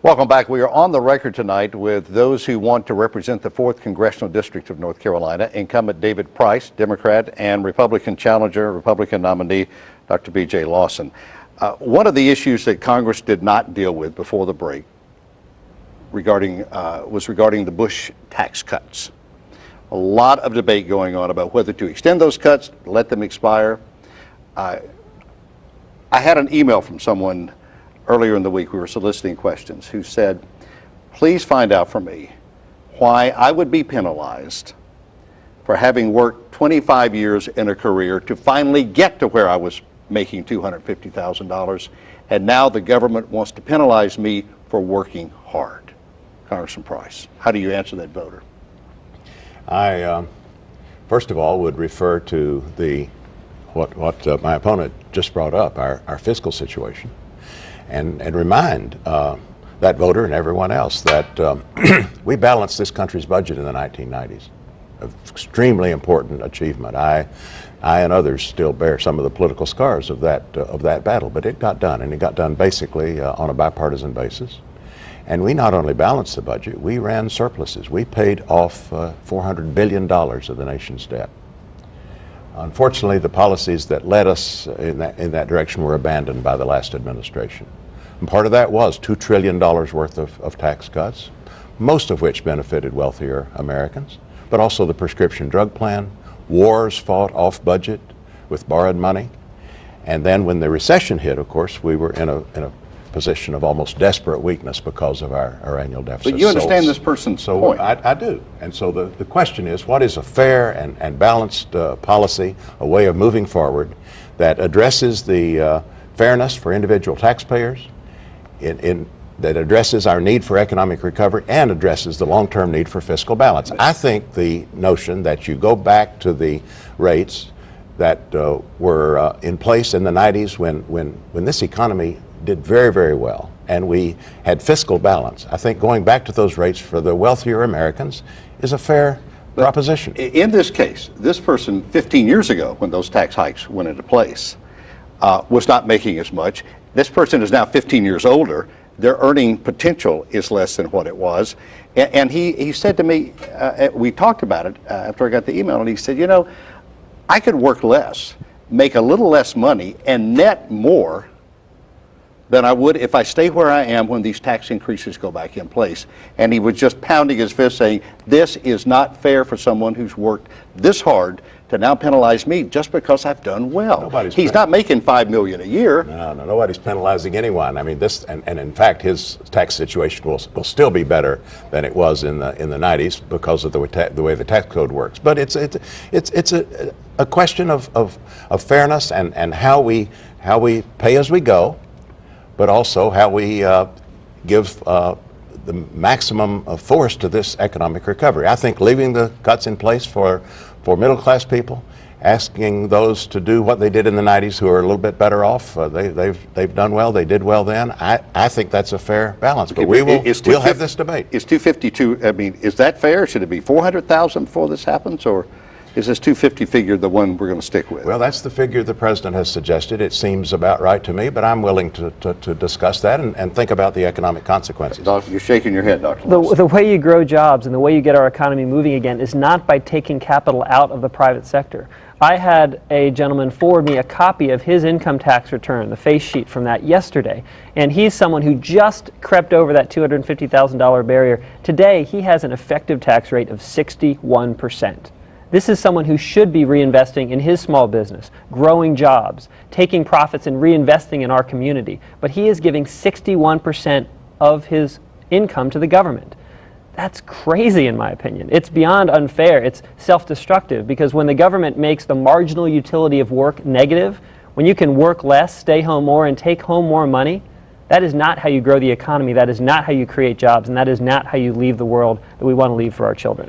Welcome back. We are on the record tonight with those who want to represent the 4th Congressional District of North Carolina. Incumbent David Price, Democrat, and Republican challenger, Republican nominee, Dr. B.J. Lawson. One of the issues that Congress did not deal with before the break was regarding the Bush tax cuts. A lot of debate going on about whether to extend those cuts, let them expire. I had an email from someone earlier in the week, we were soliciting questions, who said, please find out for me why I would be penalized for having worked 25 years in a career to finally get to where I was making $250,000, and now the government wants to penalize me for working hard. Congressman Price, how do you answer that voter? I, first of all, would refer to what my opponent just brought up, our fiscal situation. And remind that voter and everyone else that we balanced this country's budget in the 1990s. An extremely important achievement. I and others still bear some of the political scars of that battle, but it got done, and it got done basically on a bipartisan basis. And we not only balanced the budget, we ran surpluses. We paid off $400 billion of the nation's debt. Unfortunately, the policies that led us in that direction were abandoned by the last administration. And part of that was $2 trillion worth of tax cuts, most of which benefited wealthier Americans, but also the prescription drug plan, wars fought off budget with borrowed money. And then when the recession hit, of course, we were in a position of almost desperate weakness because of our annual deficit. But you understand this person's point. I do. And so the question is, what is a fair and balanced policy, a way of moving forward that addresses the fairness for individual taxpayers, that addresses our need for economic recovery and addresses the long-term need for fiscal balance? I think the notion that you go back to the rates that were in place in the 90s when this economy did very, very well, and we had fiscal balance. I think going back to those rates for the wealthier Americans is a fair proposition. In this case, this person 15 years ago, when those tax hikes went into place, was not making as much. This person is now 15 years older. Their earning potential is less than what it was. And he said to me, we talked about it after I got the email, and he said, you know, I could work less, make a little less money, and net more than I would if I stay where I am when these tax increases go back in place. And he was just pounding his fist saying, this is not fair for someone who's worked this hard to now penalize me just because I've done well. He's not making $5 million a year. No, nobody's penalizing anyone. I mean, this, and in fact, his tax situation will still be better than it was in the 90s because of the way the tax code works. But it's a question of fairness and how we pay as we go, but also how we give the maximum force to this economic recovery. I think leaving the cuts in place for middle-class people, asking those to do what they did in the 90s who are a little bit better off, they've done well, they did well then. I think that's a fair balance, but we'll have this debate. Is 252, I mean, is that fair? Should it be 400,000 before this happens, or is this 250 figure the one we're going to stick with? Well, that's the figure the president has suggested. It seems about right to me, but I'm willing to discuss that and think about the economic consequences. You're shaking your head, Dr. Lawson. The way you grow jobs and the way you get our economy moving again is not by taking capital out of the private sector. I had a gentleman forward me a copy of his income tax return, the face sheet from that, yesterday. And he's someone who just crept over that $250,000 barrier. Today, he has an effective tax rate of 61%. This is someone who should be reinvesting in his small business, growing jobs, taking profits and reinvesting in our community. But he is giving 61% of his income to the government. That's crazy, in my opinion. It's beyond unfair. It's self-destructive, because when the government makes the marginal utility of work negative, when you can work less, stay home more, and take home more money, that is not how you grow the economy. That is not how you create jobs, and that is not how you leave the world that we want to leave for our children.